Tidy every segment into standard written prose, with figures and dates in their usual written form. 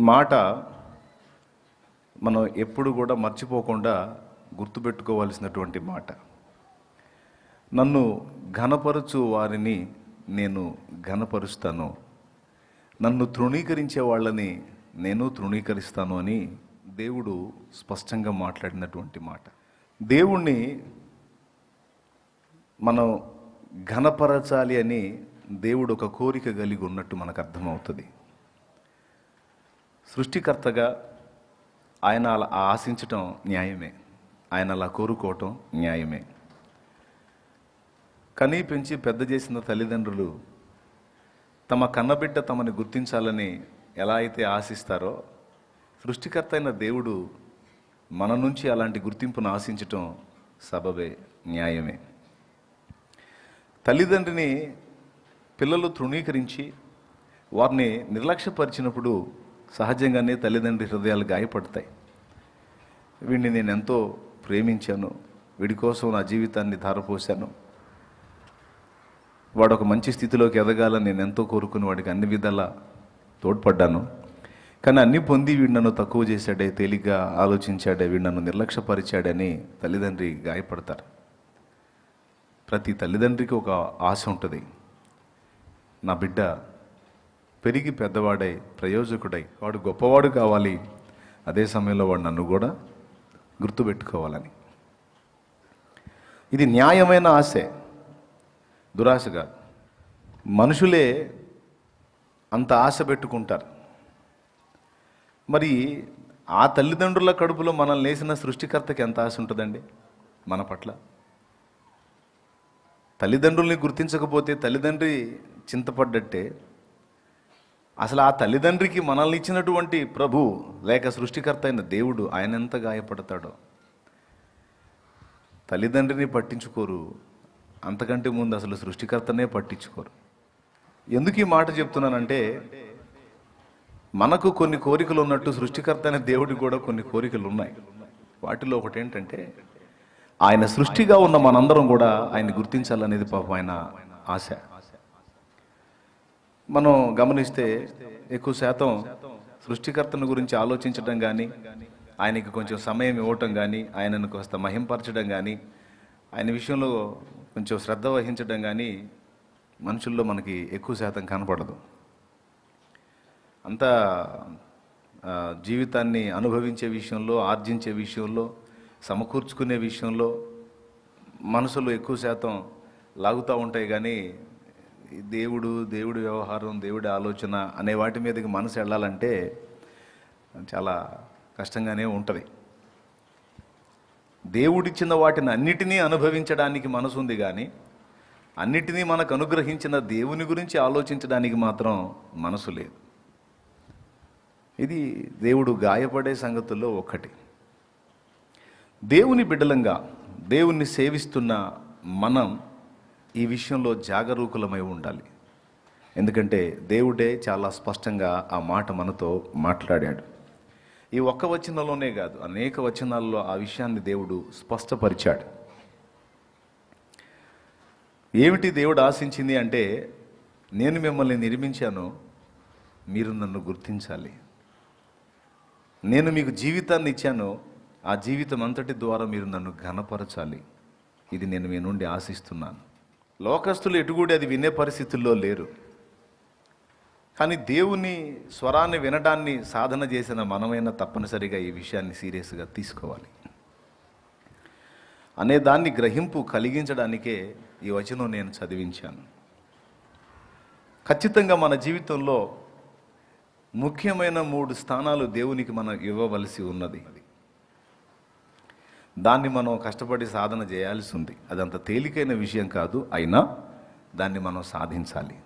మాట మనం ఎప్పుడు కూడా మర్చిపోకుండా గుర్తుపెట్టుకోవాల్సినటువంటి మాట. నన్ను ఘనపరచు వారిని నేను ఘనపరుస్తాను, నన్ను తృణీకరించే వాళ్ళని నేను తృణీకరిస్తాను అని దేవుడు స్పష్టంగా మాట్లాడినటువంటి మాట. దేవుణ్ణి మనం ఘనపరచాలి అని దేవుడు ఒక కోరిక కలిగి ఉన్నట్టు మనకు అర్థమవుతుంది. సృష్టికర్తగా ఆయన అలా ఆశించటం న్యాయమే, ఆయన అలా కోరుకోవటం న్యాయమే. కనీ పెంచి పెద్ద చేసిన తల్లిదండ్రులు తమ కన్నబిడ్డ తమని గుర్తించాలని ఎలా అయితే ఆశిస్తారో, సృష్టికర్త అయిన దేవుడు మన నుంచి అలాంటి గుర్తింపును ఆశించటం సబబే, న్యాయమే. తల్లిదండ్రిని పిల్లలు తృణీకరించి వారిని నిర్లక్ష్యపరిచినప్పుడు సహజంగానే తల్లిదండ్రి హృదయాలు గాయపడతాయి. వీడిని నేను ఎంతో ప్రేమించాను, వీడి కోసం నా జీవితాన్ని ధారపోశాను, వాడు ఒక మంచి స్థితిలోకి ఎదగాలని నేను ఎంతో కోరుకుని వాడికి అన్ని విధాలా తోడ్పడ్డాను. కానీ అన్నీ పొంది వీడు నన్ను తక్కువ చేశాడే, తేలిగ్గా ఆలోచించాడే, వీడు నన్ను నిర్లక్ష్యపరిచాడని తల్లిదండ్రి గాయపడతారు. ప్రతి తల్లిదండ్రికి ఒక ఆశ ఉంటుంది, నా బిడ్డ పెరిగి పెద్దవాడై ప్రయోజకుడై వాడు గొప్పవాడు కావాలి, అదే సమయంలో వాడు నన్ను కూడా గుర్తుపెట్టుకోవాలని. ఇది న్యాయమైన ఆశే, దురాశ కాదు. మనుషులే అంత ఆశ పెట్టుకుంటారు. మరి ఆ తల్లిదండ్రుల కడుపులో మనల్ని వేసిన సృష్టికర్తకి ఎంత ఆశ ఉంటుందండి మన పట్ల? తల్లిదండ్రుల్ని గుర్తించకపోతే తల్లిదండ్రి చింతపడ్డట్టే. అసలు ఆ తల్లిదండ్రికి మనల్ని ఇచ్చినటువంటి ప్రభు లేక సృష్టికర్త అయిన దేవుడు ఆయన ఎంత గాయపడతాడో. తల్లిదండ్రిని పట్టించుకోరు, అంతకంటే ముందు అసలు సృష్టికర్తనే పట్టించుకోరు. ఎందుకు ఈ మాట చెప్తున్నానంటే, మనకు కొన్ని కోరికలు ఉన్నట్టు సృష్టికర్త అయిన దేవుడికి కూడా కొన్ని కోరికలు ఉన్నాయి. వాటిలో ఒకటి ఏంటంటే, ఆయన సృష్టిగా ఉన్న మనందరం కూడా ఆయన గుర్తించాలనేది పాపం ఆయన ఆశ. మనం గమనిస్తే ఎక్కువ శాతం సృష్టికర్తను గురించి ఆలోచించడం కానీ, ఆయనకి కొంచెం సమయం ఇవ్వటం కానీ, ఆయనను కాస్త మహింపరచడం కానీ, ఆయన విషయంలో కొంచెం శ్రద్ధ వహించడం కానీ మనుషుల్లో మనకి ఎక్కువ శాతం కనపడదు. అంతా జీవితాన్ని అనుభవించే విషయంలో, ఆర్జించే విషయంలో, సమకూర్చుకునే విషయంలో మనసులు ఎక్కువ శాతం లాగుతూ ఉంటాయి. కానీ దేవుడి వ్యవహారం, దేవుడి ఆలోచన అనే వాటి మీదకి మనసు వెళ్ళాలంటే చాలా కష్టంగానే ఉంటుంది. దేవుడిచ్చిన వాటిని అన్నిటినీ అనుభవించడానికి మనసు ఉంది, కానీ అన్నిటినీ మనకు అనుగ్రహించిన దేవుని గురించి ఆలోచించడానికి మాత్రం మనసు లేదు. ఇది దేవుడు గాయపడే సంగతుల్లో ఒకటి. దేవుని బిడ్డలంగా దేవుణ్ణి సేవిస్తున్న మనం ఈ విషయంలో జాగరూకులమై ఉండాలి. ఎందుకంటే దేవుడే చాలా స్పష్టంగా ఆ మాట మనతో మాట్లాడాడు. ఈ ఒక్క వచనంలోనే కాదు, అనేక వచనాల్లో ఆ విషయాన్ని దేవుడు స్పష్టపరిచాడు. ఏమిటి దేవుడు ఆశించింది అంటే, నేను మిమ్మల్ని నిర్మించాను, మీరు నన్ను గుర్తించాలి. నేను మీకు జీవితాన్ని ఇచ్చాను, ఆ జీవితం అంతటి ద్వారా మీరు నన్ను ఘనపరచాలి. ఇది నేను మీ నుండి ఆశిస్తున్నాను. లోకస్తులు ఎటుగూడి అది వినే పరిస్థితుల్లో లేరు. కానీ దేవుని స్వరాన్ని వినడాన్ని సాధన చేసిన మనమైనా తప్పనిసరిగా ఈ విషయాన్ని సీరియస్గా తీసుకోవాలి అనే దాన్ని గ్రహింపు కలిగించడానికే ఈ వచనం నేను చదివించాను. ఖచ్చితంగా మన జీవితంలో ముఖ్యమైన 3 స్థానాలు దేవునికి మనం ఇవ్వవలసి ఉన్నది. దాన్ని మనం కష్టపడి సాధన చేయాల్సి ఉంది. అదంత తేలికైన విషయం కాదు, అయినా దాన్ని మనం సాధించాలి.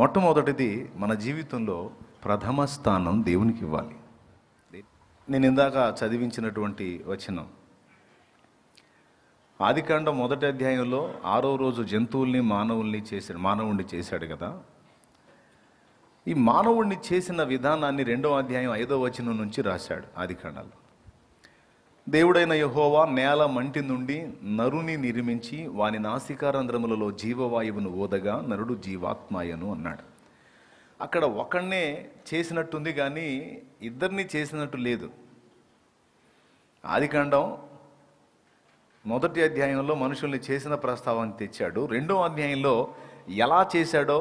మొట్టమొదటిది, మన జీవితంలో ప్రథమ స్థానం దేవునికి ఇవ్వాలి. నేను ఇందాక చదివించినటువంటి వచనం ఆదికాండం 1వ అధ్యాయంలో 6వ రోజు జంతువుల్ని మానవుణ్ణి చేశాడు కదా. ఈ మానవుణ్ణి చేసిన విధానాన్ని 2వ అధ్యాయం 5వ వచనం నుంచి రాశాడు. ఆదికాండాలు దేవుడైన యెహోవా నేల మంటి నుండి నరుని నిర్మించి వాని నాసికారంధ్రములలో జీవవాయువును ఓదగా నరుడు జీవాత్మాయను అన్నాడు. అక్కడ ఒకడినే చేసినట్టుంది కానీ ఇద్దరిని చేసినట్టు లేదు. ఆదికాండం 1వ అధ్యాయంలో మనుషుల్ని చేసిన ప్రస్తావన తెచ్చాడు. 2వ అధ్యాయంలో ఎలా చేశాడో,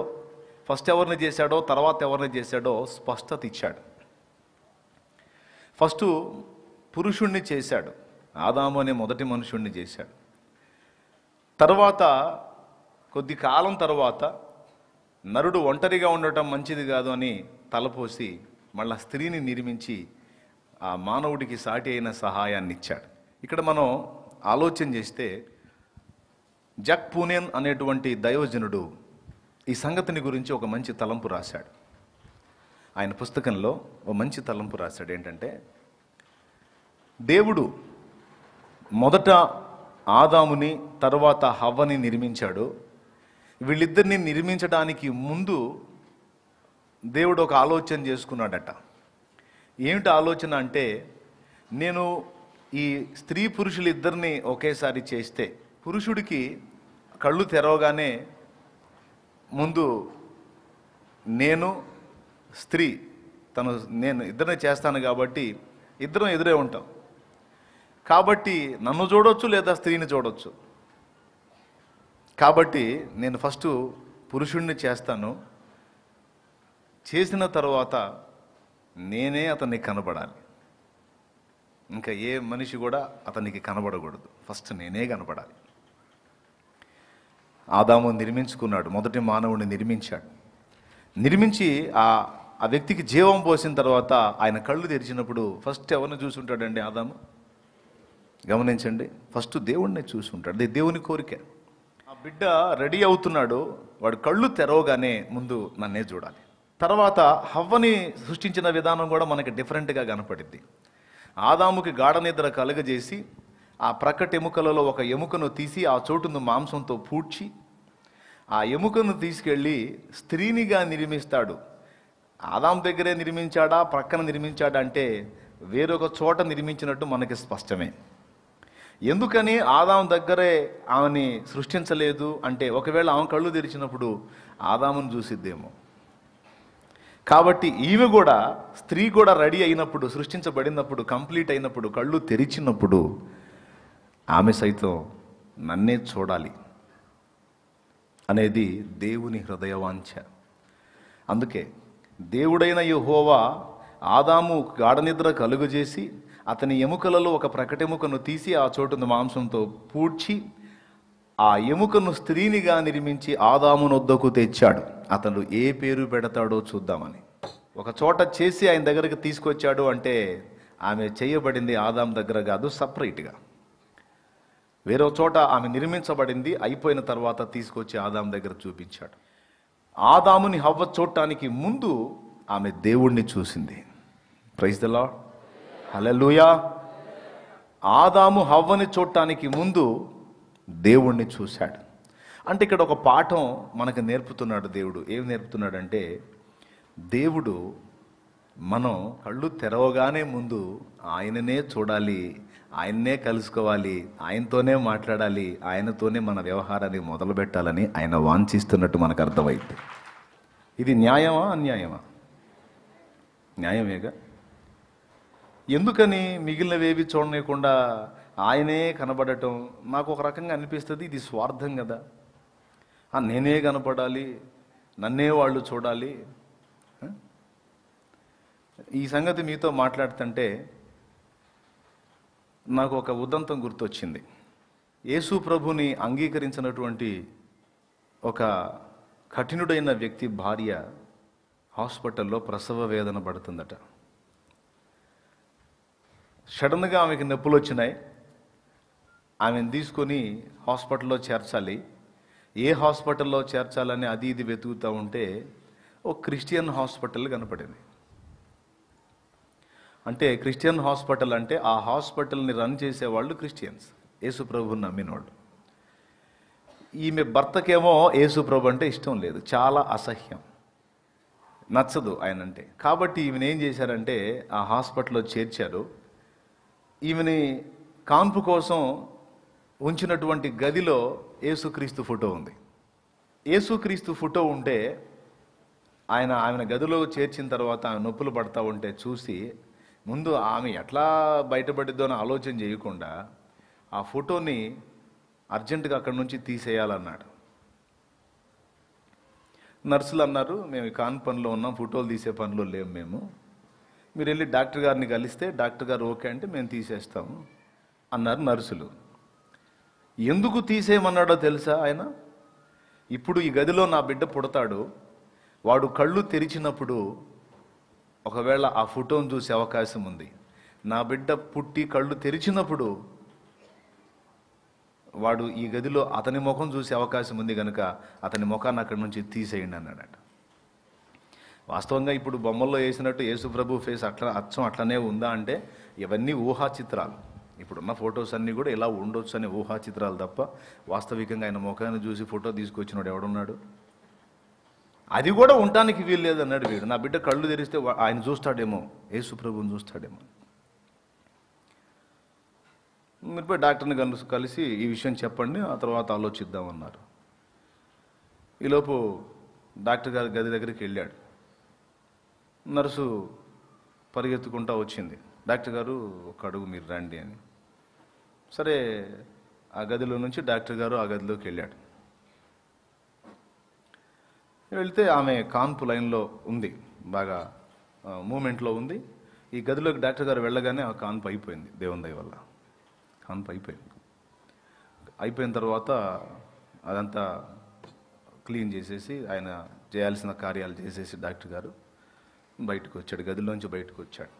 ఫస్ట్ ఎవరిని చేశాడో తర్వాత ఎవరిని చేశాడో స్పష్టత ఇచ్చాడు. ఫస్ట్ పురుషుణ్ణి చేశాడు, ఆదాము అనే మొదటి మనుషుణ్ణి చేశాడు. తర్వాత కొద్ది కాలం తర్వాత నరుడు ఒంటరిగా ఉండటం మంచిది కాదు అని తలపోసి మళ్ళా స్త్రీని నిర్మించి ఆ మానవుడికి సాటి అయిన సహాయాన్ని ఇచ్చాడు. ఇక్కడ మనం ఆలోచన చేస్తే జక్ పూనేన్ అనేటువంటి దైవజనుడు ఈ సంగతిని గురించి ఒక మంచి తలంపు రాశాడు. ఆయన పుస్తకంలో ఒక మంచి తలంపు రాశాడు. ఏంటంటే, దేవుడు మొదట ఆదాముని తర్వాత హవ్వని నిర్మించాడు. వీళ్ళిద్దరిని నిర్మించడానికి ముందు దేవుడు ఒక ఆలోచన చేసుకున్నాడట. ఏమిటి ఆలోచన అంటే, నేను ఈ స్త్రీ పురుషులు ఇద్దరిని ఒకేసారి చేస్తే పురుషుడికి కళ్ళు తెరవగానే ముందు నేను స్త్రీ నేను ఇద్దరిని చేస్తాను కాబట్టి ఇద్దరం ఎదురే ఉంటాం. కాబట్టి నన్ను చూడొచ్చు లేదా స్త్రీని చూడొచ్చు. కాబట్టి నేను ఫస్ట్ పురుషుణ్ణి చేస్తాను, చేసిన తర్వాత నేనే అతనికి కనబడాలి. ఇంకా ఏ మనిషి కూడా అతనికి కనబడకూడదు, ఫస్ట్ నేనే కనబడాలి. ఆదాము నిర్మించుకున్నాడు, మొదటి మానవుడిని నిర్మించాడు. నిర్మించి ఆ వ్యక్తికి జీవం పోసిన తర్వాత ఆయన కళ్ళు తెరిచినప్పుడు ఫస్ట్ ఎవరిని చూసుంటాడండి ఆదాము? గమనించండి, ఫస్ట్ దేవుణ్ణి చూసుంటాడు. అది దేవుని కోరిక. ఆ బిడ్డ రెడీ అవుతున్నాడు, వాడు కళ్ళు తెరవగానే ముందు నన్నే చూడాలి. తర్వాత హవ్వని సృష్టించిన విధానం కూడా మనకి డిఫరెంట్గా కనపడింది. ఆదాముకి గాఢ నిద్ర కలుగజేసి ఆ ప్రక్కటి ఎముకలలో ఒక ఎముకను తీసి ఆ చోటును మాంసంతో పూడ్చి ఆ ఎముకను తీసుకెళ్ళి స్త్రీనిగా నిర్మిస్తాడు. ఆదాము దగ్గరే నిర్మించాడా, ప్రక్కన నిర్మించాడా అంటే వేరొక చోట నిర్మించినట్టు మనకి స్పష్టమే. ఎందుకని ఆదాము దగ్గరే ఆమెని సృష్టించలేదు అంటే, ఒకవేళ ఆమె కళ్ళు తెరిచినప్పుడు ఆదామును చూసిద్దేమో. కాబట్టి ఈమె కూడా, స్త్రీ కూడా రెడీ అయినప్పుడు, సృష్టించబడినప్పుడు, కంప్లీట్ అయినప్పుడు, కళ్ళు తెరిచినప్పుడు ఆమె సైతం నన్నే చూడాలి అనేది దేవుని హృదయవాంఛ. అందుకే దేవుడైన యెహోవా ఆదాము గాఢనిద్ర కలుగజేసి అతని ఎముకలలో ఒక ప్రకటెముకను తీసి ఆ చోటును మాంసంతో పూడ్చి ఆ ఎముకను స్త్రీనిగా నిర్మించి ఆదామునొద్దకు తెచ్చాడు. అతడు ఏ పేరు పెడతాడో చూద్దామని ఒక చోట చేసి ఆయన దగ్గరికి తీసుకొచ్చాడు అంటే ఆమె చేయబడింది ఆదాము దగ్గర కాదు, సపరేట్గా వేరే చోట ఆమె నిర్మించబడింది. అయిపోయిన తర్వాత తీసుకొచ్చి ఆదాము దగ్గర చూపించాడు. ఆదాముని హవ్వ చూడటానికి ముందు ఆమె దేవుణ్ణి చూసింది. ప్రైజ్ ద లార్డ్, హల్లెలూయా. ఆదాము హవ్వని చూడటానికి ముందు దేవుణ్ణి చూశాడు. అంటే ఇక్కడ ఒక పాఠం మనకు నేర్పుతున్నాడు దేవుడు. ఏం నేర్పుతున్నాడంటే, దేవుడు మనం కళ్ళు తెరవగానే ముందు ఆయననే చూడాలి, ఆయన్నే కలుసుకోవాలి, ఆయనతోనే మాట్లాడాలి, ఆయనతోనే మన వ్యవహారాన్ని మొదలు పెట్టాలని ఆయన వాంఛిస్తున్నట్టు మనకు అర్థమైంది. ఇది న్యాయమా అన్యాయమా? న్యాయమేగా. ఎందుకని మిగిలినవేవి చూడలేకుండా ఆయనే కనబడటం నాకు ఒక రకంగా అనిపిస్తుంది. ఇది స్వార్థం కదా. నేనే కనపడాలి, నన్నే వాళ్ళు చూడాలి. ఈ సంగతి మీతో మాట్లాడుతుంటే నాకు ఒక ఉదంతం గుర్తొచ్చింది. యేసు ప్రభుని అంగీకరించినటువంటి ఒక కఠినుడైన వ్యక్తి భార్య హాస్పిటల్లో ప్రసవ వేదన పడుతుందట. సడన్గా ఆమెకి నొప్పులు వచ్చినాయి. ఆమెను తీసుకొని హాస్పిటల్లో చేర్చాలి. ఏ హాస్పిటల్లో చేర్చాలని అది ఇది వెతుకుతూ ఉంటే ఒక క్రిస్టియన్ హాస్పిటల్ కనపడింది. అంటే క్రిస్టియన్ హాస్పిటల్ అంటే ఆ హాస్పిటల్ని రన్ చేసేవాళ్ళు క్రిస్టియన్స్, యేసు ప్రభుని నమ్మినోళ్ళు. ఈమె భర్తకేమో యేసు ప్రభు అంటే ఇష్టం లేదు, చాలా అసహ్యం, నచ్చదు ఆయన అంటే. కాబట్టి ఈమెను ఏం చేశారంటే ఆ హాస్పిటల్లో చేర్చారు. ఈమెని కాన్పు కోసం ఉంచినటువంటి గదిలో యేసుక్రీస్తు ఫోటో ఉంది. యేసుక్రీస్తు ఫోటో ఉంటే ఆమెను గదిలో చేర్చిన తర్వాత ఆమె నొప్పులు పడతా ఉంటే చూసి ముందు ఆమె ఎట్లా బయటపడిద్దో అని ఆలోచన చేయకుండా ఆ ఫోటోని అర్జెంటుగా అక్కడి నుంచి తీసేయాలన్నాడు. నర్సులు అన్నారు, మేము ఈ కాన్ పనిలో ఉన్నాం, ఫోటోలు తీసే పనిలో లేము మేము, మీరు వెళ్ళి డాక్టర్ గారిని కలిస్తే డాక్టర్ గారు ఓకే అంటే మేము తీసేస్తాము అన్నారు నర్సులు. ఎందుకు తీసేయమన్నాడో తెలుసా ఆయన? ఇప్పుడు ఈ గదిలో నా బిడ్డ పుడతాడు, వాడు కళ్ళు తెరిచినప్పుడు ఒకవేళ ఆ ఫోటోను చూసే అవకాశం ఉంది. నా బిడ్డ పుట్టి కళ్ళు తెరిచినప్పుడు వాడు ఈ గదిలో అతని ముఖం చూసే అవకాశం ఉంది కనుక అతని ముఖాన్ని అక్కడి నుంచి తీసేయండి అన్నాడట. వాస్తవంగా ఇప్పుడు బొమ్మల్లో వేసినట్టు యేసుప్రభు ఫేస్ అచ్చం అట్లనే ఉందా అంటే ఇవన్నీ ఊహా చిత్రాలు. ఇప్పుడున్న ఫొటోస్ అన్నీ కూడా ఇలా ఉండొచ్చు అనే ఊహా చిత్రాలు తప్ప వాస్తవికంగా ఆయన ముఖాన్ని చూసి ఫోటో తీసుకొచ్చినాడు ఎవడున్నాడు? అది కూడా ఉండటానికి వీలు లేదన్నాడు వీడు. నా బిడ్డ కళ్ళు తెరిస్తే ఆయన చూస్తాడేమో, యేసుప్రభుని చూస్తాడేమో. మీరు పోయి డాక్టర్ని కలిసి ఈ విషయం చెప్పండి, ఆ తర్వాత ఆలోచిద్దామన్నారు. ఈలోపు డాక్టర్ గారి గది దగ్గరికి వెళ్ళాడు. నర్సు పరిగెత్తుకుంటా వచ్చింది, డాక్టర్ గారు ఒక అడుగు మీరు రండి అని. సరే, ఆ గదిలో నుంచి డాక్టర్ గారు ఆ గదిలోకి వెళ్ళాడు. వెళ్తే ఆమె కాన్పు లైన్లో ఉంది, బాగా మూమెంట్లో ఉంది. ఈ గదిలోకి డాక్టర్ గారు వెళ్ళగానే ఆ కాన్పు అయిపోయింది, దేవుని దయ వల్ల కాన్పు అయిపోయింది. అయిపోయిన తర్వాత అదంతా క్లీన్ చేసేసి ఆయన చేయాల్సిన కార్యాలు చేసేసి డాక్టర్ గారు బయటకు వచ్చాడు, గదిలోంచి బయటకు వచ్చాడు.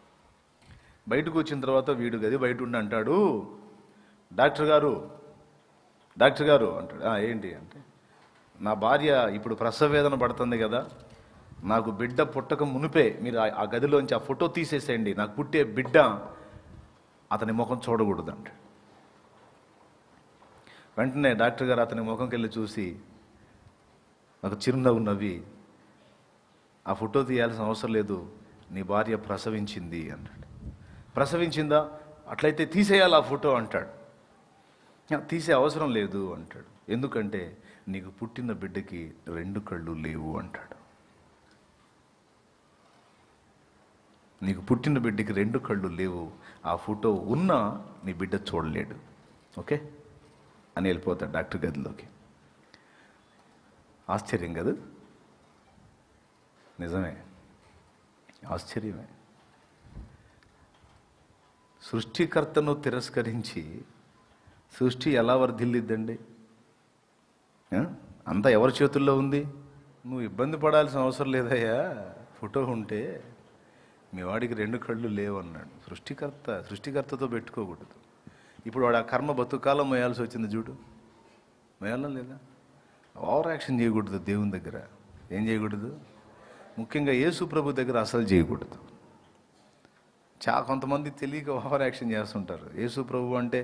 బయటకు వచ్చిన తర్వాత వీడు గది బయట ఉండి అంటాడు, డాక్టర్ గారు అంటాడు. ఏంటి అంటే, నా భార్య ఇప్పుడు ప్రసవ వేదన పడుతుంది కదా, నాకు బిడ్డ పుట్టక మునిపే మీరు ఆ గదిలోంచి ఆ ఫోటో తీసేసేయండి, నాకు పుట్టే బిడ్డ అతని ముఖం చూడకూడదు అంటాడు. వెంటనే డాక్టర్ గారు అతని ముఖంకి వెళ్ళి చూసి ఒక చిరునవ్వు నవ్వి, ఆ ఫోటో తీయాల్సిన అవసరం లేదు, నీ భార్య ప్రసవించింది అంటాడు. ప్రసవించిందా? అట్లయితే తీసేయాలి ఆ ఫోటో అంటాడు. తీసే అవసరం లేదు అంటాడు. ఎందుకంటే నీకు పుట్టిన బిడ్డకి 2 కళ్ళు లేవు అంటాడు. నీకు పుట్టిన బిడ్డకి 2 కళ్ళు లేవు, ఆ ఫోటో ఉన్నా నీ బిడ్డ చూడలేడు, ఓకే అని వెళ్ళిపోతాడు డాక్టర్ గదిలోకి. ఆశ్చర్యం కదా? నిజమే, ఆశ్చర్యమే. సృష్టికర్తను తిరస్కరించి సృష్టి ఎలా వర్ధిల్లిద్దండి? అంతా ఎవరి చేతుల్లో ఉంది? నువ్వు ఇబ్బంది పడాల్సిన అవసరం లేదయ్యా, ఫోటో ఉంటే మీ వాడికి 2 కళ్ళు లేవన్నాడు. సృష్టికర్తతో పెట్టుకోకూడదు. ఇప్పుడు వాడు ఆ కర్మ బతుకాలం మోయాల్సి వచ్చింది చూడు, మోయాలా లేదా? ఓవర్ యాక్షన్ చేయకూడదు దేవుని దగ్గర. ఏం చేయకూడదు? ముఖ్యంగా యేసు ప్రభు దగ్గర అసలు చేయకూడదు. కొంతమంది తెలియక ఓవర్ యాక్షన్ చేస్తుంటారు. యేసు ప్రభు అంటే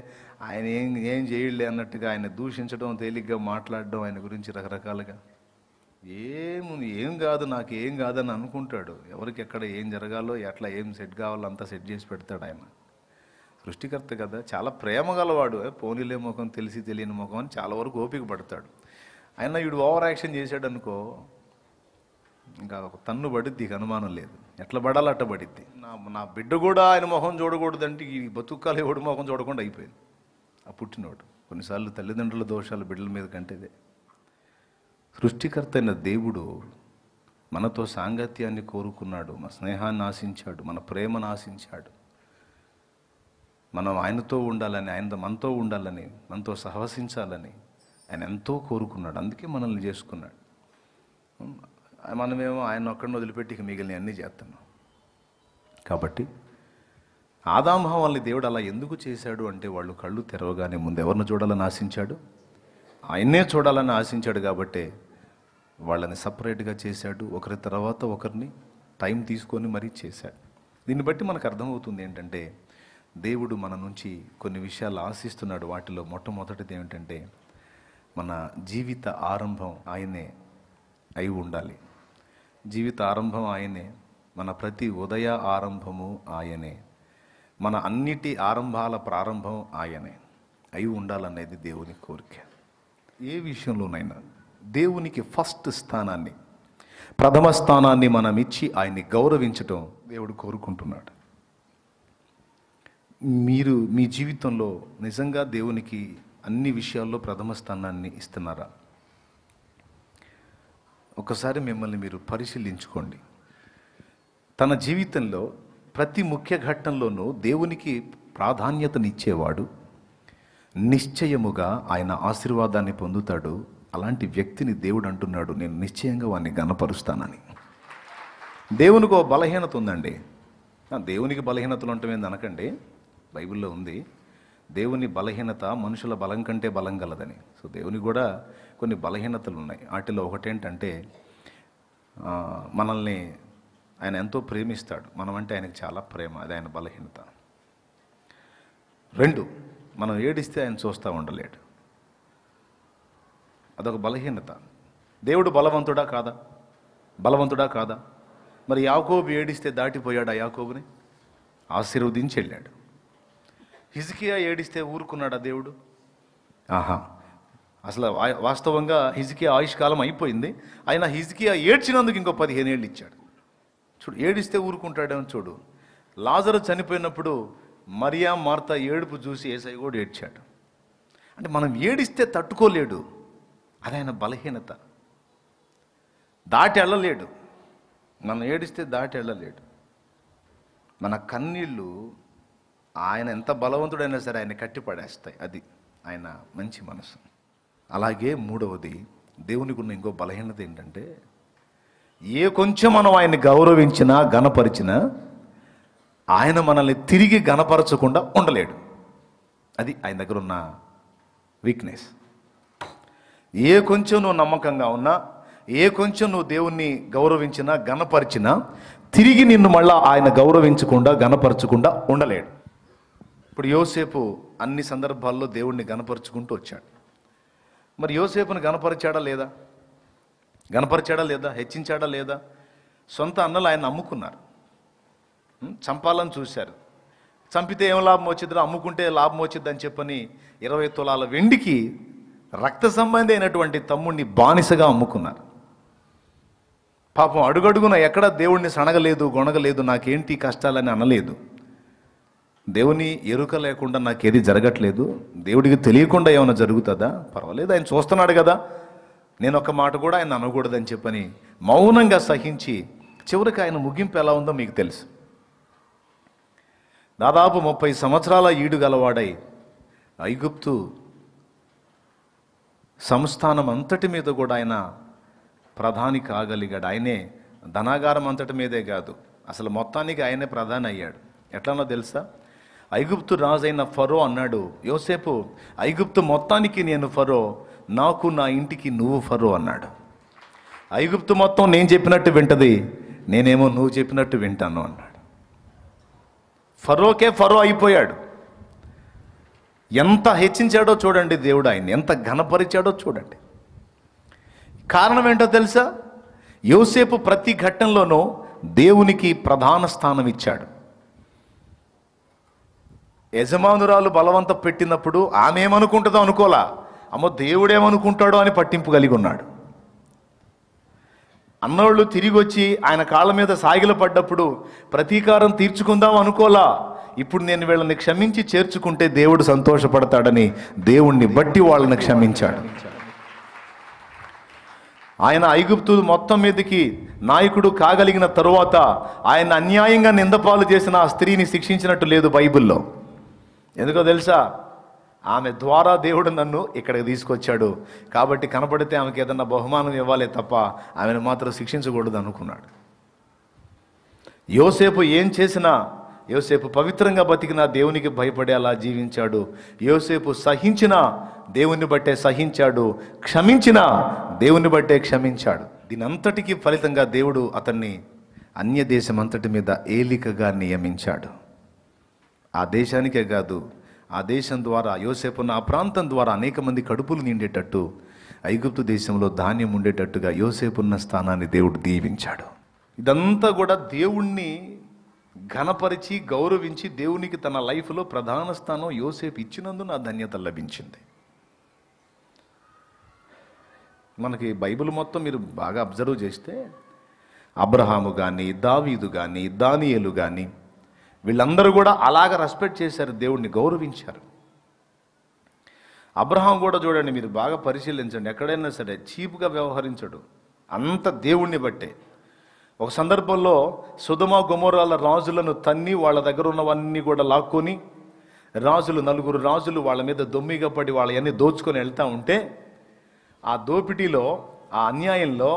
ఆయన ఏం చేయలే అన్నట్టుగా ఆయన దూషించడం, తేలిగ్గా మాట్లాడడం, ఆయన గురించి రకరకాలుగా ఏం కాదు, నాకు ఏం కాదని అనుకుంటాడు. ఎవరికి ఎక్కడ ఏం జరగాలో, ఎట్లా ఏం సెట్ కావాలో అంతా సెట్ చేసి పెడతాడు ఆయన. సృష్టికర్త కదా, చాలా ప్రేమ గలవాడు. పోనీలే ముఖం, తెలిసి తెలియని ముఖం అని చాలా వరకు ఓపిక పడతాడు. ఆయన వీడు ఓవర్ యాక్షన్ చేశాడు అనుకో, ఇంకా ఒక తన్ను పడిద్ది, అనుమానం లేదు. ఎట్లా పడాలో అట్ట పడిద్ది. నా బిడ్డ కూడా ఆయన మొహం చూడకూడదంటే ఈ బతుకాలు ఎవడు మొహం చూడకుండా అయిపోయింది ఆ పుట్టినోడు. కొన్నిసార్లు తల్లిదండ్రుల దోషాలు బిడ్డల మీద కంటేదే. సృష్టికర్త అయిన దేవుడు మనతో సాంగత్యాన్ని కోరుకున్నాడు, మన స్నేహాన్ని ఆశించాడు, మన ప్రేమను ఆశించాడు. మనం ఆయనతో ఉండాలని, మనతో ఉండాలని, మనతో సహవసించాలని ఆయన ఎంతో కోరుకున్నాడు. అందుకే మనల్ని చేసుకున్నాడు. మనమేమో ఆయన ఒక్కడిని వదిలిపెట్టి మిగిలిన అన్నీ చేస్తున్నాం. కాబట్టి ఆదాము హవ్వల్ని దేవుడు అలా ఎందుకు చేశాడు అంటే, వాళ్ళు కళ్ళు తెరవగానే ముందు ఎవరిని చూడాలని ఆశించాడు? ఆయన్నే చూడాలని ఆశించాడు. కాబట్టే వాళ్ళని సపరేట్గా చేశాడు. ఒకరి తర్వాత ఒకరిని టైం తీసుకొని మరీ చేశాడు. దీన్ని బట్టి మనకు అర్థమవుతుంది ఏంటంటే, దేవుడు మన నుంచి కొన్ని విషయాలు ఆశిస్తున్నాడు. వాటిలో మొట్టమొదటిది ఏమిటంటే, మన జీవిత ఆరంభం ఆయనే అయి ఉండాలి. జీవిత ఆరంభం ఆయనే, మన ప్రతి ఉదయ ఆరంభము ఆయనే, మన అన్నిటి ఆరంభాల ప్రారంభం ఆయనే అయి ఉండాలనేది దేవుని కోరిక. ఏ విషయంలోనైనా దేవునికి ఫస్ట్ స్థానాన్ని, ప్రథమ స్థానాన్ని మనం ఇచ్చి ఆయన్ని గౌరవించటం దేవుడు కోరుకుంటున్నాడు. మీరు మీ జీవితంలో నిజంగా దేవునికి అన్ని విషయాల్లో ప్రథమ స్థానాన్ని ఇస్తున్నారా? ఒకసారి మిమ్మల్ని మీరు పరిశీలించుకోండి. తన జీవితంలో ప్రతి ముఖ్య ఘట్టంలోనూ దేవునికి ప్రాధాన్యతనిచ్చేవాడు నిశ్చయముగా ఆయన ఆశీర్వాదాన్ని పొందుతాడు. అలాంటి వ్యక్తిని దేవుడు అంటున్నాడు, నేను నిశ్చయంగా వాడిని గణపరుస్తానని. దేవునికి ఒక బలహీనత ఉందండి. దేవునికి బలహీనతలు ఉంటమేంది అనకండి, బైబిల్లో ఉంది. దేవుని బలహీనత మనుషుల బలం కంటే బలం గలదని. సో దేవునికి కూడా కొన్ని బలహీనతలు ఉన్నాయి. వాటిలో ఒకటేంటంటే మనల్ని ఆయన ఎంతో ప్రేమిస్తాడు, మనమంటే ఆయనకు చాలా ప్రేమ, అది ఆయన బలహీనత. 2, మనం ఏడిస్తే ఆయన చూస్తూ ఉండలేడు, అదొక బలహీనత. దేవుడు బలవంతుడా కాదా? బలవంతుడా కాదా? మరి యాకోబు ఏడిస్తే దాటిపోయాడు, ఆ యాకోబుని ఆశీర్వదించి వెళ్ళాడు. హిజ్కియా ఏడిస్తే ఊరుకున్నాడా దేవుడు? ఆహా, అసలు వాస్తవంగా హిజ్కియా ఆయుష్కాలం అయిపోయింది. ఆయన హిజ్కియా ఏడ్చినందుకు ఇంకో 15 ఏళ్ళు ఇచ్చాడు. చూడు, ఏడిస్తే ఊరుకుంటాడేమో చూడు. లాజరు చనిపోయినప్పుడు మరియా మార్తా ఏడుపు చూసి యేసయ్య కూడా ఏడ్చాడు. అంటే మనం ఏడిస్తే తట్టుకోలేడు, అది ఆయన బలహీనత. దాటి వెళ్ళలేడు, మనం ఏడిస్తే దాటి వెళ్ళలేడు. మన కన్నీళ్ళు ఆయన ఎంత బలవంతుడైనా సరే ఆయన కట్టిపడేస్తాయి, అది ఆయన మంచి మనసు. అలాగే 3వది, దేవునికి ఉన్న ఇంకో బలహీనత ఏంటంటే ఏ కొంచెం మనం ఆయన్ని గౌరవించినా గణపరిచినా ఆయన మనల్ని తిరిగి గణపరచకుండా ఉండలేడు. అది ఆయన దగ్గర ఉన్న వీక్నెస్. ఏ కొంచెం నువ్వు నమ్మకంగా ఉన్నా, ఏ కొంచెం నువ్వు దేవుణ్ణి గౌరవించినా గణపరిచినా తిరిగి నిన్ను మళ్ళా ఆయన గౌరవించకుండా గణపరచకుండా ఉండలేడు. ఇప్పుడు యోసేపు అన్ని సందర్భాల్లో దేవుణ్ణి గణపరుచుకుంటూ వచ్చాడు. మరి యోసేపుని గణపరిచాడా లేదా? గణపరిచాడా లేదా? హెచ్చించాడా లేదా? సొంత అన్నలు ఆయన అమ్ముకున్నారు, చంపాలని చూశారు. చంపితే ఏం లాభం వచ్చిందో, అమ్ముకుంటే లాభం వచ్చిందని చెప్పని 20 తులాల వెండికి రక్త సంబంధి అయినటువంటి తమ్ముడిని బానిసగా అమ్ముకున్నారు. పాపం అడుగడుగున ఎక్కడ దేవుణ్ణి సనగలేదు, గొనగలేదు, నాకేంటి కష్టాలని అనలేదు. దేవుని ఎరుక లేకుండా నాకేది జరగట్లేదు, దేవుడికి తెలియకుండా ఏమైనా జరుగుతుందా, పర్వాలేదు ఆయన చూస్తున్నాడు కదా, నేను ఒక మాట కూడా ఆయన అనకూడదని చెప్పని మౌనంగా సహించి చివరికి ఆయన ముగింపు ఎలా ఉందో మీకు తెలుసు. దాదాపు 30 సంవత్సరాల ఈడు గలవాడై ఐగుప్తు సంస్థానం అంతటి మీద కూడా ఆయన ప్రధాని కాగలిగాడు. ఆయనే ధనాగారం అంతటి మీదే కాదు, అసలు మొత్తానికి ఆయనే ప్రధాని అయ్యాడు. ఎట్లనో తెలుసా? ఐగుప్తు రాజైన ఫరో అన్నాడు, యోసేపు ఐగుప్తు మొత్తానికి నేను ఫరో, నాకు నా ఇంటికి నువ్వు ఫరో అన్నాడు. ఐగుప్తు మొత్తం నేను చెప్పినట్టు వింటది, నేనేమో నువ్వు చెప్పినట్టు వింటాను అన్నాడు. ఫరోకే ఫరో అయిపోయాడు. ఎంత హెచ్చించాడో చూడండి దేవుడు, ఆయన ఎంత ఘనపరిచాడో చూడండి. కారణం ఏంటో తెలుసా? యోసేపు ప్రతి ఘట్టంలోనూ దేవునికి ప్రధాన స్థానం ఇచ్చాడు. యజమానురాలు బలవంత పెట్టినప్పుడు ఆమె ఏమనుకుంటుందో అనుకోలా, అమ్మో దేవుడేమనుకుంటాడో అని పట్టింపు కలిగి ఉన్నాడు. అన్నోళ్ళు తిరిగి వచ్చి ఆయన కాళ్ళ మీద సాగిల పడ్డప్పుడు ప్రతీకారం తీర్చుకుందాం అనుకోలా, ఇప్పుడు నేను వీళ్ళని క్షమించి చేర్చుకుంటే దేవుడు సంతోషపడతాడని దేవుణ్ణి బట్టి వాళ్ళని క్షమించాడు. ఆయన ఐగుప్తు మొత్తం మీదకి నాయకుడు కాగలిగిన తరువాత ఆయన అన్యాయంగా నిందపాలు చేసిన ఆ స్త్రీని శిక్షించినట్టు లేదు బైబిల్లో. ఎందుకో తెలుసా? ఆమె ద్వారా దేవుడు నన్ను ఇక్కడికి తీసుకొచ్చాడు కాబట్టి కనపడితే ఆమెకి ఏదన్నా బహుమానం ఇవ్వాలే తప్ప ఆమెను మాత్రం శిక్షించకూడదు అనుకున్నాడు. యోసేపు ఏం చేసినా, యోసేపు పవిత్రంగా బతికినా దేవునికి భయపడేలా జీవించాడు. యోసేపు సహించినా దేవుని బట్టే సహించాడు, క్షమించినా దేవుని బట్టే క్షమించాడు. దీనంతటికీ ఫలితంగా దేవుడు అతన్ని అన్య దేశం అంతటి మీద ఏలికగా నియమించాడు. ఆ దేశానికే కాదు, ఆ దేశం ద్వారా యోసేపున్న ఆ ప్రాంతం ద్వారా అనేక మంది కడుపులు నిండేటట్టు, ఐగుప్తు దేశంలో ధాన్యం ఉండేటట్టుగా యోసేపున్న స్థానాన్ని దేవుడు దీవించాడు. ఇదంతా కూడా దేవుణ్ణి ఘనపరిచి గౌరవించి దేవునికి తన లైఫ్లో ప్రధాన స్థానం యోసేపు ఇచ్చినందున ఆ ధన్యత లభించింది. మనకి బైబిల్ మొత్తం మీరు బాగా అబ్జర్వ్ చేస్తే అబ్రహాము కానీ, దావీదు కానీ, దానియేలు కానీ, వీళ్ళందరూ కూడా అలాగ రెస్పెక్ట్ చేశారు, దేవుణ్ణి గౌరవించారు. అబ్రహాం కూడా చూడండి, మీరు బాగా పరిశీలించండి, ఎక్కడైనా సరే చీప్గా వ్యవహరించడు, అంత దేవుణ్ణి బట్టే. ఒక సందర్భంలో సొదొమ గొమొర్రాల రాజులను తన్ని వాళ్ళ దగ్గర ఉన్నవన్నీ కూడా లాక్కొని, నలుగురు రాజులు వాళ్ళ మీద దొమ్మిగా పడి వాళ్ళవన్నీ దోచుకొని వెళ్తూ ఉంటే, ఆ దోపిడీలో, ఆ అన్యాయంలో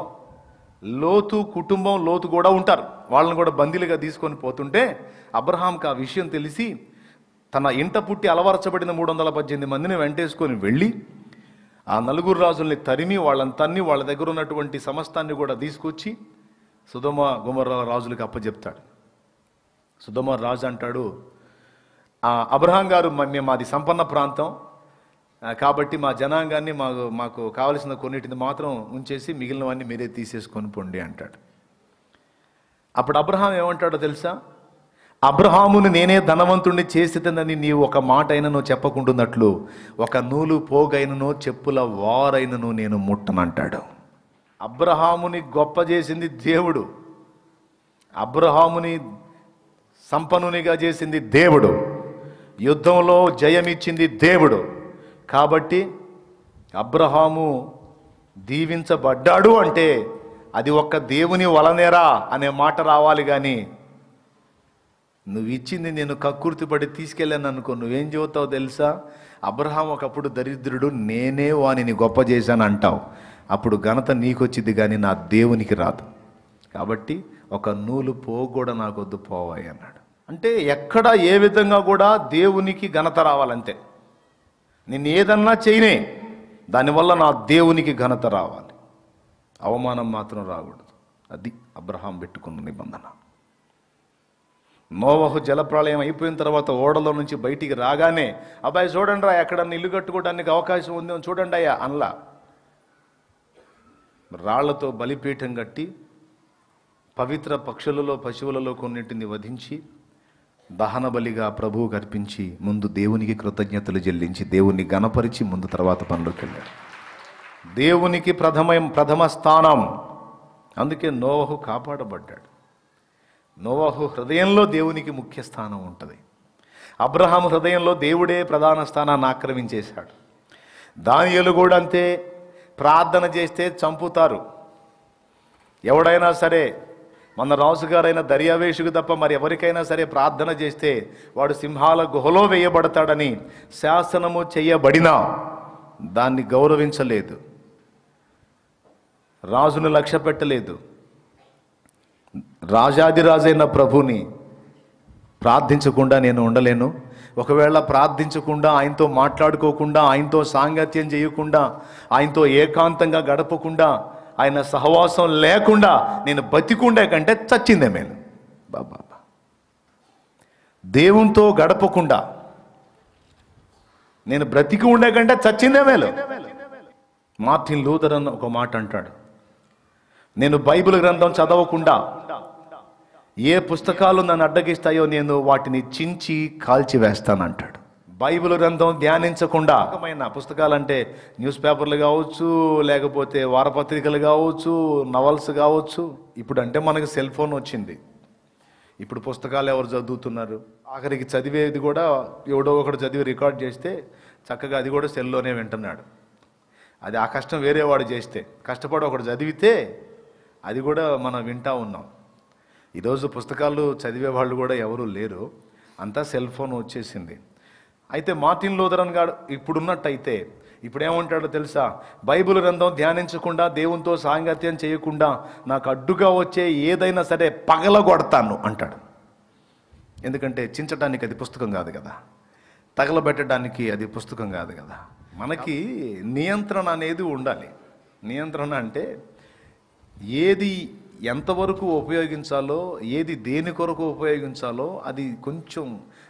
లోతు కుటుంబం, లోతు కూడా ఉంటారు, వాళ్ళని కూడా బందీలుగా తీసుకొని పోతుంటే అబ్రహాంకి ఆ విషయం తెలిసి తన ఇంట పుట్టి అలవరచబడిన 318 మందిని వెంటేసుకొని వెళ్ళి ఆ నలుగురు రాజుల్ని తరిమి వాళ్ళని తన్ని వాళ్ళ దగ్గర ఉన్నటువంటి సమస్తాన్ని కూడా తీసుకొచ్చి సొదొమ గొమొర్రా రాజులకు అప్పచెప్తాడు. సొదొమ రాజు అంటాడు, అబ్రహాం గారు, మాది సంపన్న ప్రాంతం కాబట్టి మా జనాంగాన్ని మాకు కావలసిన కొన్నిటిని మాత్రం ఉంచేసి మిగిలినవన్నీ మీరే తీసేసుకొని పొండి అంటాడు. అప్పుడు అబ్రహాం ఏమంటాడో తెలుసా? అబ్రహాముని నేనే ధనవంతుణ్ణి చేసేదని నీవు ఒక మాట అయినను చెప్పకుంటున్నట్లు ఒక నూలు పోగైనను చెప్పుల వారైనను నేను ముట్టనంటాడు. అబ్రహాముని గొప్ప చేసింది దేవుడు, అబ్రహాముని సంపన్నునిగా చేసింది దేవుడు, యుద్ధంలో జయమిచ్చింది దేవుడు. కాబట్టి అబ్రహాము దీవించబడ్డాడు అంటే అది ఒక్క దేవుని వలనేరా అనే మాట రావాలి. కానీ నువ్వు ఇచ్చింది నేను కక్కుర్తిపడి తీసుకెళ్ళాను అనుకో, నువ్వేం చెబుతావు తెలుసా? అబ్రహాం ఒకప్పుడు దరిద్రుడు, నేనే వానిని గొప్ప చేశాను అంటావు. అప్పుడు ఘనత నీకొచ్చింది కానీ నా దేవునికి రాదు. కాబట్టి ఒక నూలు కూడా నాకొద్దు పోవాయి అన్నాడు. అంటే ఎక్కడ ఏ విధంగా కూడా దేవునికి ఘనత రావాలంతే. నేను ఏదన్నా చేయనే, దానివల్ల నా దేవునికి ఘనత రావాలి, అవమానం మాత్రం రాకూడదు. అది అబ్రహాం పెట్టుకున్న నిబంధన. నోవహు జలప్రళయం అయిపోయిన తర్వాత ఓడలో నుంచి బయటికి రాగానే, అబ్బాయి చూడండి రా, ఎక్కడన్నా ఇల్లు కట్టుకోవడానికి అవకాశం ఉంది చూడండి అయ్యా అనలా. రాళ్లతో బలిపీఠం కట్టి పవిత్ర పక్షులలో పశువులలో కొన్నింటిని వధించి దహన బలిగా ప్రభువుకు అర్పించి ముందు దేవునికి కృతజ్ఞతలు చెల్లించి దేవుణ్ణి గణపరిచి ముందు తర్వాత పనులకు వెళ్ళాడు. దేవునికి ప్రథమ స్థానం. అందుకే నోవహు కాపాడబడ్డాడు. నోవహు హృదయంలో దేవునికి ముఖ్య స్థానం ఉంటుంది. అబ్రహాం హృదయంలో దేవుడే ప్రధాన స్థానాన్ని ఆక్రమించేశాడు. దానియేలు కూడా అంతే. ప్రార్థన చేస్తే చంపుతారు. ఎవడైనా సరే, మన రాజుగారైన దర్యావేషుకు తప్ప మరి ఎవరికైనా సరే ప్రార్థన చేస్తే వాడు సింహాల గుహలో వేయబడతాడని శాసనము చేయబడినా దాన్ని గౌరవించలేదు, రాజును లక్ష్య పెట్టలేదు. రాజాదిరాజైన ప్రభుని ప్రార్థించకుండా నేను ఉండలేను. ఒకవేళ ప్రార్థించకుండా, ఆయనతో మాట్లాడుకోకుండా, ఆయనతో సాంగత్యం చేయకుండా, ఆయనతో ఏకాంతంగా గడపకుండా, ఆయన సహవాసం లేకుండా నేను బతికుండే కంటే చచ్చిందే మేలు. బాబా, దేవునితో గడపకుండా నేను బ్రతికి ఉండే కంటే చచ్చిందే మేలు. మార్టిన్ లూథర్ అన్న ఒక మాట అంటాడు, నేను బైబిల్ గ్రంథం చదవకుండా ఏ పుస్తకాలు నన్ను అడ్డగిస్తాయో నేను వాటిని చించి కాల్చి వేస్తానంటాడు. బైబిల్ గ్రంథం ధ్యానించకుండా పుస్తకాలంటే న్యూస్ పేపర్లు కావచ్చు, లేకపోతే వారపత్రికలు కావచ్చు, నవల్స్ కావచ్చు. ఇప్పుడు అంటే మనకు సెల్ ఫోన్ వచ్చింది. ఇప్పుడు పుస్తకాలు ఎవరు చదువుతున్నారు? ఆఖరికి చదివేది కూడా ఎవడో ఒకడు చదివి రికార్డ్ చేస్తే చక్కగా అది కూడా సెల్లోనే వింటున్నాడు. అది ఆ కష్టం వేరే వాడు చేస్తే, కష్టపడి ఒకడు చదివితే అది కూడా మనం వింటూ ఉన్నాం. ఈరోజు పుస్తకాలు చదివే వాళ్ళు కూడా ఎవరు లేరు, అంతా సెల్ ఫోన్ వచ్చేసింది. అయితే మార్టిన్ లూథర్ గారు ఇప్పుడున్నట్టయితే ఇప్పుడేమంటాడో తెలుసా? బైబిల్ గ్రంథం ధ్యానించకుండా, దేవునితో సాంగత్యం చేయకుండా నాకు అడ్డుగా వచ్చే ఏదైనా సరే పగలగొడతాను అంటాడు. ఎందుకంటే చించడానికి అది పుస్తకం కాదు కదా, తగలబెట్టడానికి అది పుస్తకం కాదు కదా. మనకి నియంత్రణ అనేది ఉండాలి. నియంత్రణ అంటే ఏది ఎంతవరకు ఉపయోగించాలో, ఏది దేని కొరకు ఉపయోగించాలో అది కొంచెం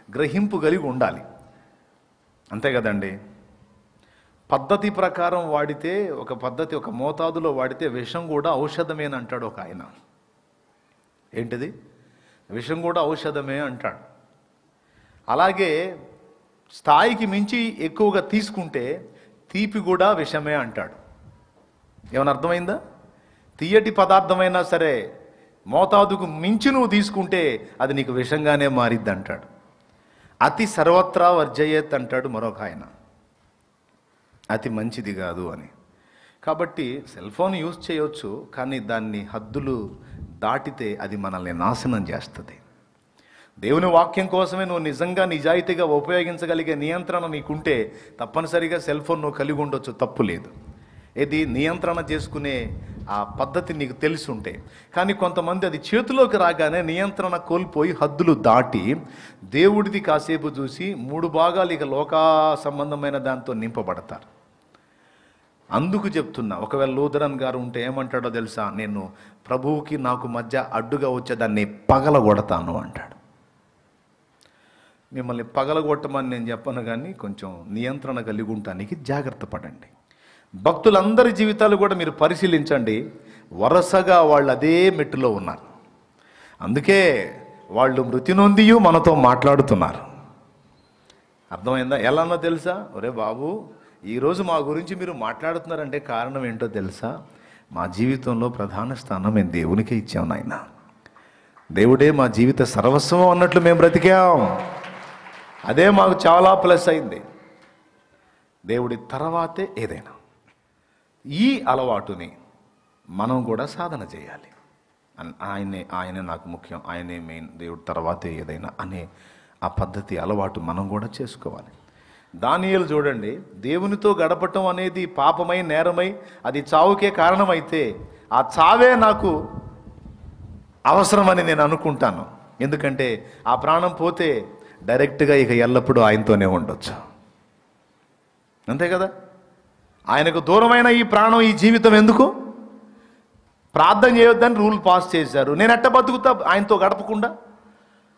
గ్రహింపు కలిగి ఉండాలి, అంతే కదండి. పద్ధతి ప్రకారం వాడితే, ఒక పద్ధతి ఒక మోతాదులో వాడితే విషం కూడా ఔషధమేని అంటాడు ఒక ఆయన. ఏంటిది? విషం కూడా ఔషధమే అంటాడు. అలాగే స్థాయికి మించి ఎక్కువగా తీసుకుంటే తీపి కూడా విషమే అంటాడు. ఏమైనా అర్థమైందా? తీయటి పదార్థమైనా సరే మోతాదుకు మించి నువ్వు తీసుకుంటే అది నీకు విషంగానే మారిద్ది అంటాడు. అతి సర్వత్రా వర్జయేత్ అంటాడు మరొక ఆయన. అతి మంచిది కాదు అని. కాబట్టి సెల్ ఫోన్ యూజ్ చేయవచ్చు, కానీ దాన్ని హద్దులు దాటితే అది మనల్ని నాశనం చేస్తుంది. దేవుని వాక్యం కోసమే నువ్వు నిజంగా నిజాయితీగా ఉపయోగించగలిగే నియంత్రణ నీకుంటే తప్పనిసరిగా సెల్ ఫోన్ నువ్వు కలిగి ఉండొచ్చు, తప్పు లేదు. ఇది నియంత్రణ చేసుకునే ఆ పద్ధతి నీకు తెలిసి ఉంటే. కానీ కొంతమంది అది చేతిలోకి రాగానే నియంత్రణ కోల్పోయి హద్దులు దాటి దేవుడిది కాసేపు చూసి 3 భాగాలు ఇక లోకా సంబంధమైన దాంతో నింపబడతారు. అందుకు చెప్తున్నా, ఒకవేళ లూథరన్ గారు ఉంటే ఏమంటాడో తెలుసా? నేను ప్రభువుకి నాకు మధ్య అడ్డుగా వచ్చేదాన్ని పగలగొడతాను అంటాడు. మిమ్మల్ని పగలగొట్టమని నేను చెప్పను, కానీ కొంచెం నియంత్రణ కలిగి ఉండటానికి జాగ్రత్త పడండి. భక్తులందరి జీవితాలు కూడా మీరు పరిశీలించండి, వరుసగా వాళ్ళు అదే మెట్టులో ఉన్నారు. అందుకే వాళ్ళు మృతి నొందియు మనతో మాట్లాడుతున్నారు. అర్థమైందా? ఎలానో తెలుసా? ఒరే బాబు, ఈరోజు మా గురించి మీరు మాట్లాడుతున్నారంటే కారణం ఏంటో తెలుసా? మా జీవితంలో ప్రధాన స్థానం మేము దేవునికే ఇచ్చాం నాయన. దేవుడే మా జీవిత సర్వస్వం అన్నట్లు మేము బ్రతికాం. అదే మాకు చాలా ప్లస్ అయింది. దేవుడి తర్వాతే ఏదైనా. ఈ అలవాటుని మనం కూడా సాధన చేయాలి. ఆయనే నాకు ముఖ్యం, ఆయనే మెయిన్, దేవుడి తర్వాతే ఏదైనా అనే ఆ పద్ధతి అలవాటు మనం కూడా చేసుకోవాలి. దానియేలు చూడండి, దేవునితో గడపటం అనేది పాపమై నేరమై అది చావుకే కారణమైతే ఆ చావే నాకు అవసరమని నేను అనుకుంటాను. ఎందుకంటే ఆ ప్రాణం పోతే డైరెక్ట్గా ఇక ఎల్లప్పుడూ ఆయనతోనే ఉండొచ్చు. అంతే కదా? ఆయనకు దూరమైన ఈ ప్రాణం, ఈ జీవితం ఎందుకు? ప్రార్థన చేయొద్దని రూల్ పాస్ చేశారు. నేను ఎట్ట బతుకుతా ఆయనతో గడపకుండా,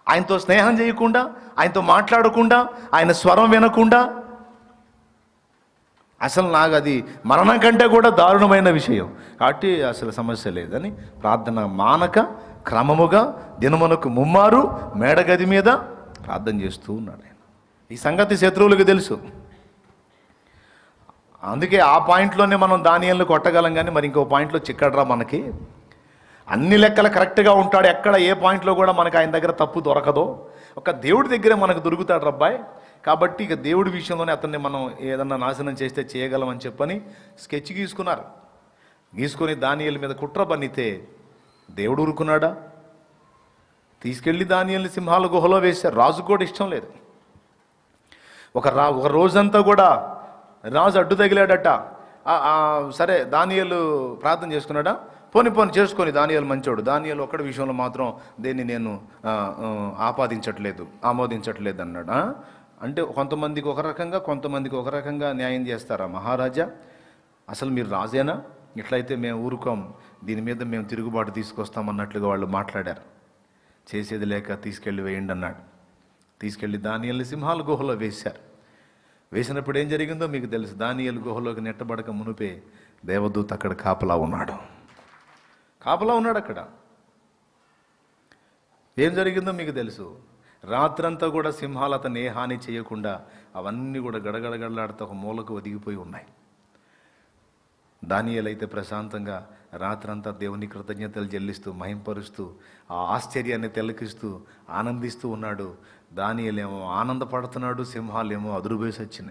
ఆయనతో స్నేహం చేయకుండా, ఆయనతో మాట్లాడకుండా, ఆయన స్వరం వినకుండా? అసలు నాకు అది మరణం కంటే కూడా దారుణమైన విషయం. కాబట్టి అసలు సమస్య లేదని ప్రార్థన మానక క్రమముగా దినమునకు 3 మారు మేడగది మీద ప్రార్థన చేస్తూ ఉన్నాడు. ఈ సంగతి శత్రువులకు తెలుసు. అందుకే ఆ పాయింట్లోనే మనం దానియేలును కొట్టగలం, కానీ మరి ఇంకో పాయింట్లో చిక్కడరా మనకి. అన్ని లెక్కలు కరెక్ట్గా ఉంటాడు, ఎక్కడ ఏ పాయింట్లో కూడా మనకు ఆయన దగ్గర తప్పు దొరకదో. ఒక దేవుడి దగ్గరే మనకు దొరుకుతాడు రబ్బాయ్. కాబట్టి ఇక దేవుడి విషయంలోనే అతన్ని మనం ఏదన్నా నాశనం చేస్తే చేయగలమని చెప్పని స్కెచ్ గీసుకున్నారు. గీసుకొని దానియేలు మీద కుట్ర బన్నితే దేవుడు ఊరుకున్నాడా? తీసుకెళ్ళి దానియేలుని సింహాల గుహలో వేశారు. రాజు కూడా ఇష్టం లేదు. ఒక రోజంతా కూడా రాజు అడ్డు తగిలాడట. సరే దానియేలు ప్రార్థన చేసుకున్నాడా? పోని చేసుకొని దానియేలు మంచోడు. దానియేలు ఒక్కడి విషయంలో మాత్రం దేన్ని నేను ఆమోదించట్లేదు అన్నాడు. అంటే కొంతమందికి ఒక రకంగా, కొంతమందికి ఒక రకంగా న్యాయం చేస్తారా? మహారాజా, అసలు మీరు రాజేనా? ఇట్లయితే మేము ఊరుకోం, దీని మీద మేము తిరుగుబాటు తీసుకొస్తామన్నట్లుగా వాళ్ళు మాట్లాడారు. చేసేది లేక తీసుకెళ్ళి వేయండి అన్నాడు. తీసుకెళ్ళి దానియేలుని సింహాల గుహలో వేశారు. వేసినప్పుడు ఏం జరిగిందో మీకు తెలుసు. దానియేలు గుహలోకి నెట్టబడక మునిపే దేవదూత అక్కడ కాపలా ఉన్నాడు. అక్కడ ఏం జరిగిందో మీకు తెలుసు. రాత్రంతా కూడా సింహాలు అతను ఏ హాని చేయకుండా అవన్నీ కూడా గడగడగడలాడుతూ ఒక మూలకు ఒదిగిపోయి ఉన్నాయి. దానియేలు అయితే ప్రశాంతంగా రాత్రంతా దేవుని కృతజ్ఞతలు చెల్లిస్తూ, మహింపరుస్తూ, ఆ ఆశ్చర్యాన్ని తిలకిస్తూ ఆనందిస్తూ ఉన్నాడు. దానియేలేమో ఆనందపడుతున్నాడు, సింహాలేమో అదురుబేసి వచ్చినాయి.